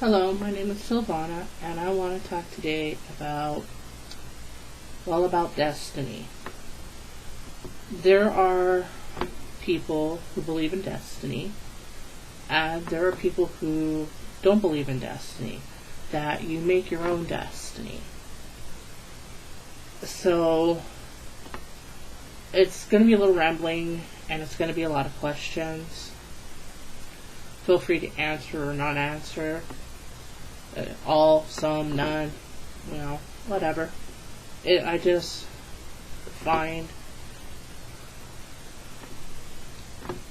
Hello, my name is Silvana, and I want to talk today about destiny. There are people who believe in destiny, and there are people who don't believe in destiny, that you make your own destiny. So, it's going to be a little rambling, and it's going to be a lot of questions. Feel free to answer or not answer. All, some, none, whatever. I just find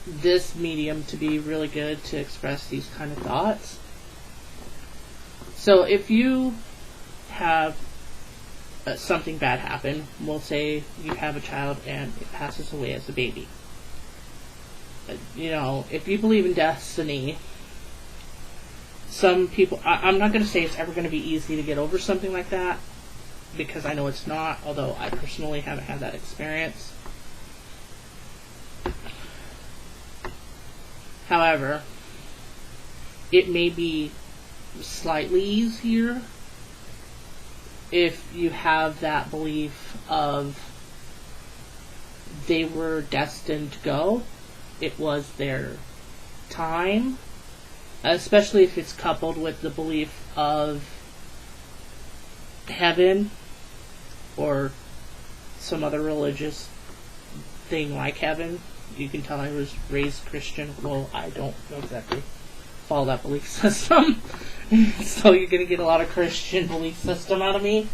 this medium to be really good to express these kind of thoughts. So if you have something bad happen, we'll say you have a child and it passes away as a baby. If you believe in destiny, some people, I'm not going to say it's ever going to be easy to get over something like that, because I know it's not, although I personally haven't had that experience. However, it may be slightly easier if you have that belief of they were destined to go. It was their time, especially if it's coupled with the belief of heaven or some other religious thing like heaven. You can tell I was raised Christian. Well, I don't exactly follow that belief system. So you're going to get a lot of Christian belief system out of me.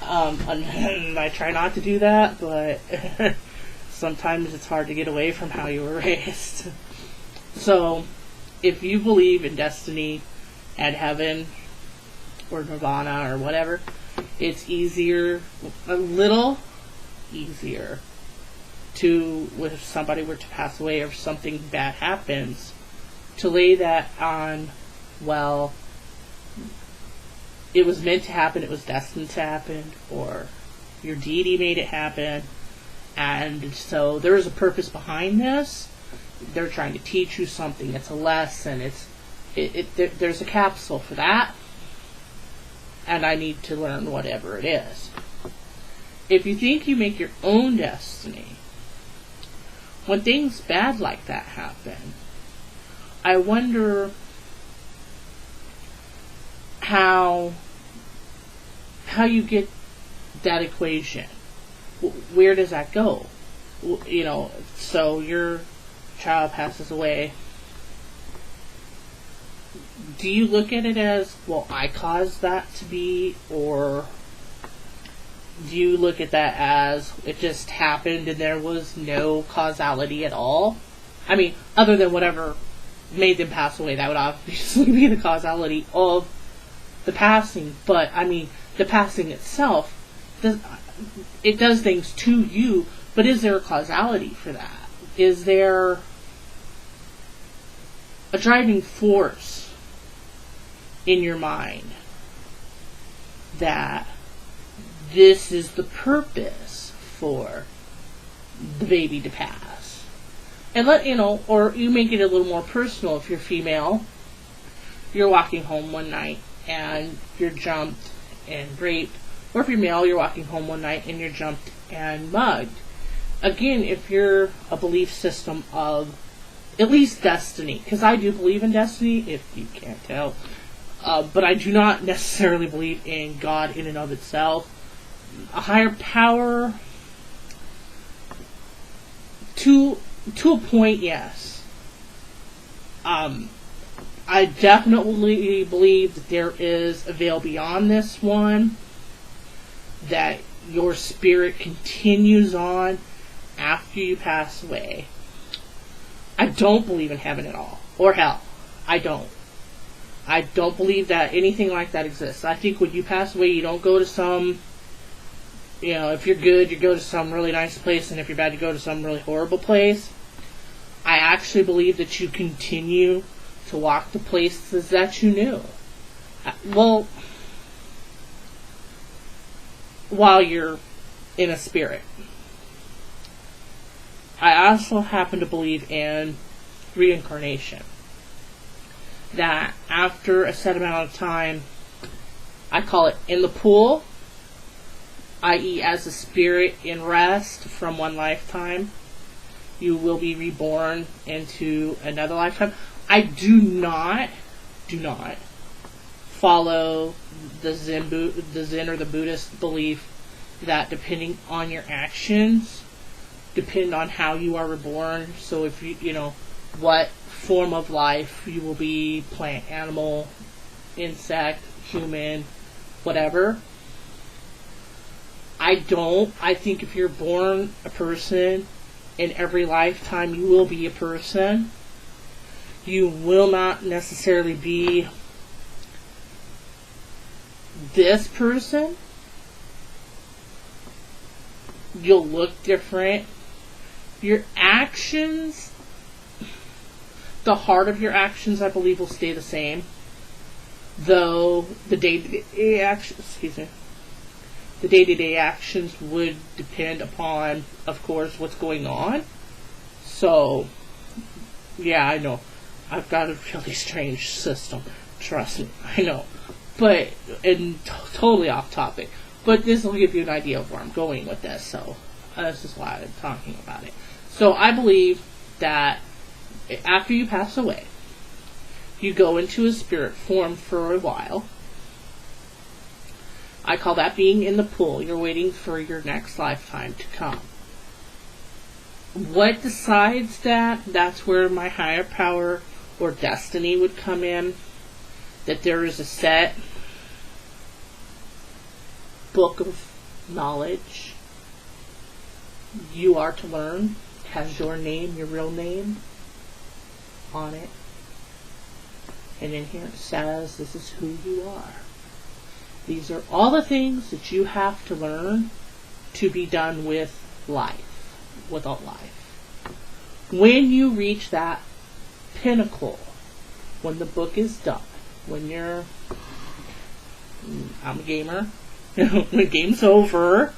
And I try not to do that, but sometimes it's hard to get away from how you were raised. So, if you believe in destiny and heaven or nirvana or whatever, it's easier, a little easier to, if somebody were to pass away or if something bad happens, to lay that on, well, it was meant to happen, it was destined to happen, or your deity made it happen, and so there is a purpose behind this. They're trying to teach you something. It's a lesson. There's a capsule for that, and I need to learn whatever it is. If you think you make your own destiny, when things bad like that happen, I wonder how you get that equation. Where does that go? So your child passes away. Do you look at it as, well, I caused that to be, or do you look at that as it just happened and there was no causality at all? I mean, other than whatever made them pass away, that would obviously be the causality of the passing. But, I mean, the passing itself, it does things to you, but is there a causality for that? Is there a driving force in your mind that this is the purpose for the baby to pass? And or you make it a little more personal. If you're female, you're walking home one night and you're jumped and raped. Or if you're male, you're walking home one night and you're jumped and mugged. Again, if you're a belief system of at least destiny, because I do believe in destiny, if you can't tell, but I do not necessarily believe in God in and of itself. A higher power, to a point, yes. I definitely believe that there is a veil beyond this one, that your spirit continues on after you pass away. I don't believe in heaven at all, or hell. I don't believe that anything like that exists. I think when you pass away, you don't go to some, if you're good, you go to some really nice place, and if you're bad, you go to some really horrible place. I actually believe that you continue to walk the places that you knew. Well, while you're in a spirit. I also happen to believe in reincarnation. that after a set amount of time, I call it in the pool, i.e. as a spirit in rest from one lifetime, you will be reborn into another lifetime. I do not follow the Zen or the Buddhist belief that depending on your actions, depend on how you are reborn. So if you know, what form of life you will be, plant, animal, insect, human, whatever. I think if you're born a person, in every lifetime you will be a person. You will not necessarily be this person. You'll look different. Your actions, the heart of your actions, I believe, will stay the same. Though the day-to-day actions would depend upon, of course, what's going on. So, yeah, I know. I've got a really strange system. Trust me, I know. But, and totally off topic. But this will give you an idea of where I'm going with this. So, this is why I'm talking about it. So, I believe that after you pass away, you go into a spirit form for a while. I call that being in the pool. You're waiting for your next lifetime to come. What decides that? That's where my higher power or destiny would come in. That there is a set book of knowledge you are to learn. It has your name, your real name on it. And in here it says this is who you are. These are all the things that you have to learn to be done with life, with all life. When you reach that pinnacle, when the book is done, when I'm a gamer, when the game's over,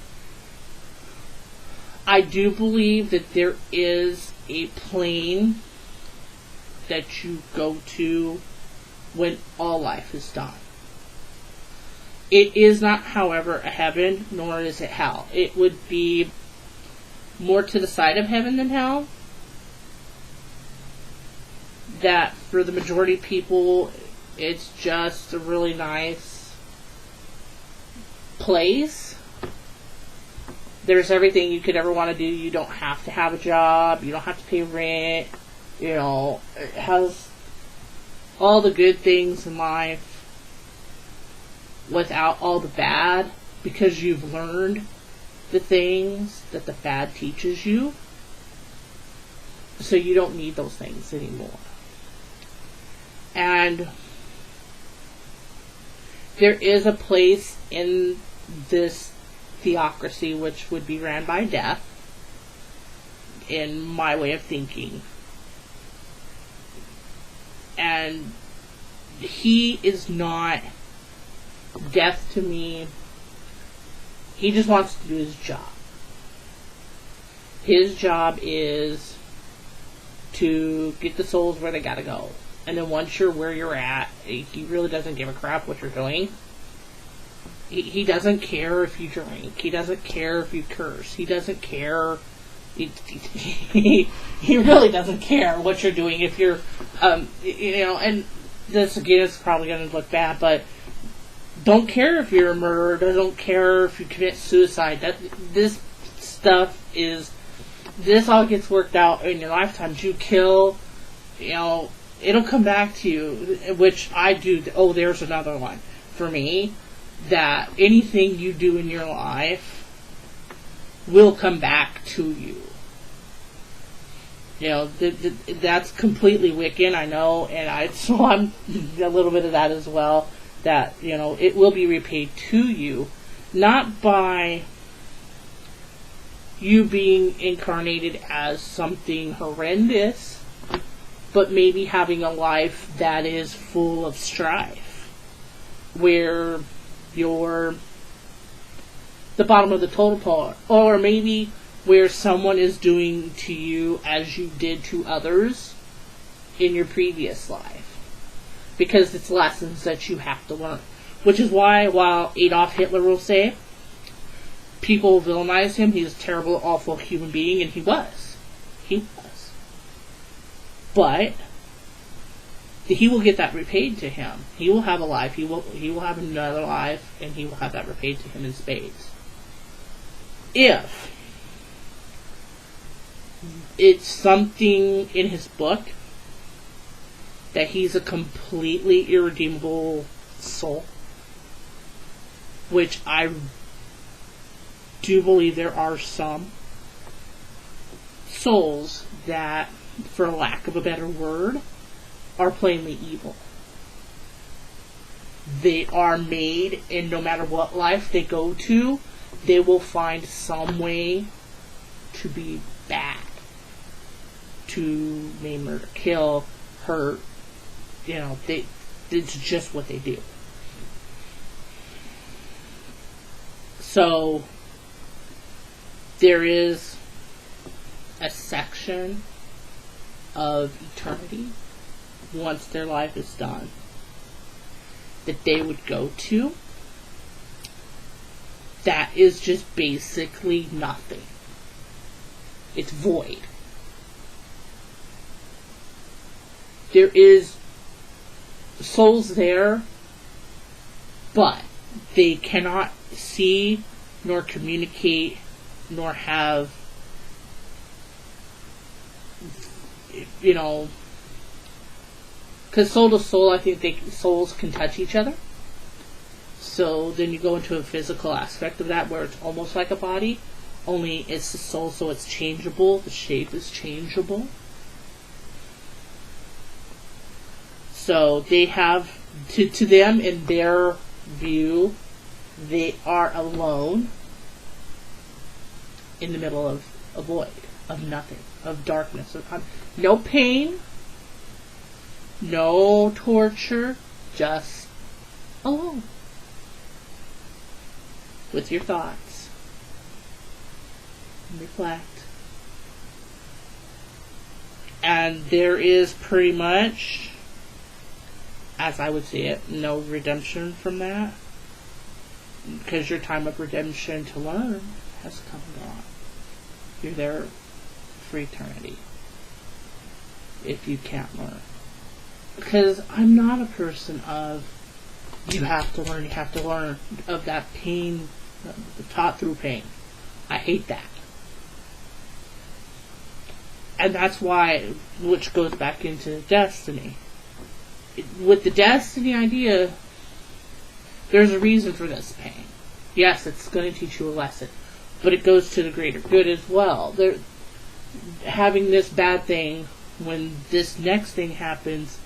I do believe that there is a plane that you go to when all life is done. It is not, however, a heaven, nor is it hell. It would be more to the side of heaven than hell. That for the majority of people, it's just a really nice place. There's everything you could ever want to do. You don't have to have a job. You don't have to pay rent. You know, it has all the good things in life without all the bad, because you've learned the things that the bad teaches you. So you don't need those things anymore. And there is a place in this theocracy which would be ran by death, in my way of thinking. And he is not death to me. He just wants to do his job. His job is to get the souls where they gotta go. And then once you're where you're at, he really doesn't give a crap what you're doing. He doesn't care if you drink. He doesn't care if you curse. He doesn't care. He really doesn't care what you're doing. If you're, and this again is probably going to look bad, but don't care if you're a murderer. Don't care if you commit suicide. This all gets worked out in your lifetimes. You kill, it'll come back to you, which I do. Oh, there's another one for me, that anything you do in your life will come back to you. That's completely Wiccan, I know, and so I'm a little bit of that as well, that, it will be repaid to you, not by you being incarnated as something horrendous, but maybe having a life that is full of strife, where you're the bottom of the totem pole, or maybe where someone is doing to you as you did to others in your previous life. because it's lessons that you have to learn. Which is why, while Adolf Hitler will say, people villainize him, he's a terrible, awful human being, and he was. He was. But he will get that repaid to him. He will have a life, he will have another life, and he will have that repaid to him in spades. If it's something in his book that he's a completely irredeemable soul, which I do believe there are some souls that, for lack of a better word, are plainly evil. They are made, and no matter what life they go to, they will find some way to be bad. To maim, murder, kill, hurt. You know, it's just what they do. So, there is a section of eternity, once their life is done, that they would go to, that is just basically nothing. It's void. There is souls there, but they cannot see, nor communicate, nor have, you know, because soul to soul, I think souls can touch each other. So then you go into a physical aspect of that, where it's almost like a body, only it's the soul, so it's changeable. The shape is changeable. So they have, to them, in their view, they are alone in the middle of a void, of nothing, of darkness, of no pain, no torture, just alone with your thoughts. Reflect. And there is pretty much, as I would see it, no redemption from that. Because your time of redemption to learn has come and gone. You're there for eternity. If you can't learn. Because I'm not a person of, you have to learn, of that pain, taught through pain. I hate that. And that's why, which goes back into destiny. With the destiny idea, there's a reason for this pain. Yes, it's going to teach you a lesson, but it goes to the greater good as well. Having this bad thing, when this next thing happens,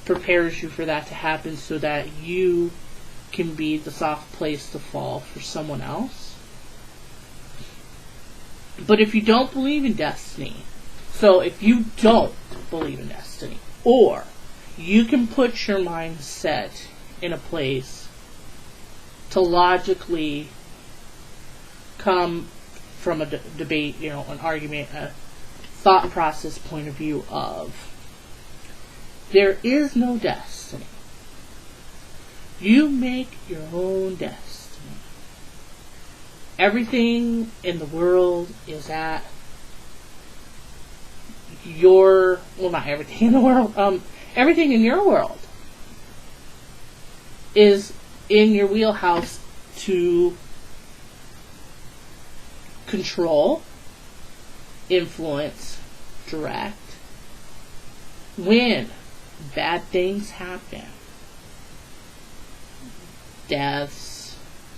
prepares you for that to happen, so that you can be the soft place to fall for someone else. But if you don't believe in destiny, so if you don't believe in destiny, or you can put your mindset in a place to logically come from a debate, an argument, a thought process point of view of, there is no destiny. You make your own destiny. Everything in the world is at your, well, not everything in the world, everything in your world is in your wheelhouse to control, influence, direct. When bad things happen, deaths,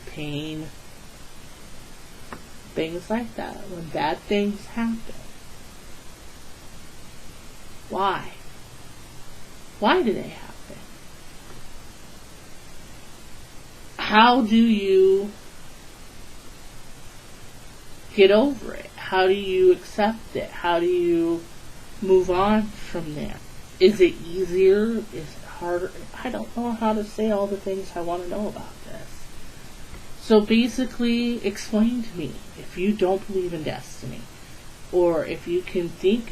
pain, things like that, when bad things happen, why? Why do they happen? How do you get over it? How do you accept it? How do you move on from there? Is it easier? Is it harder? I don't know how to say all the things I want to know about this. So basically, explain to me, if you don't believe in destiny, or if you can think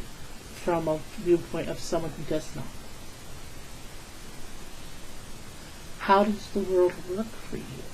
from a viewpoint of someone who does not. How does the world work for you?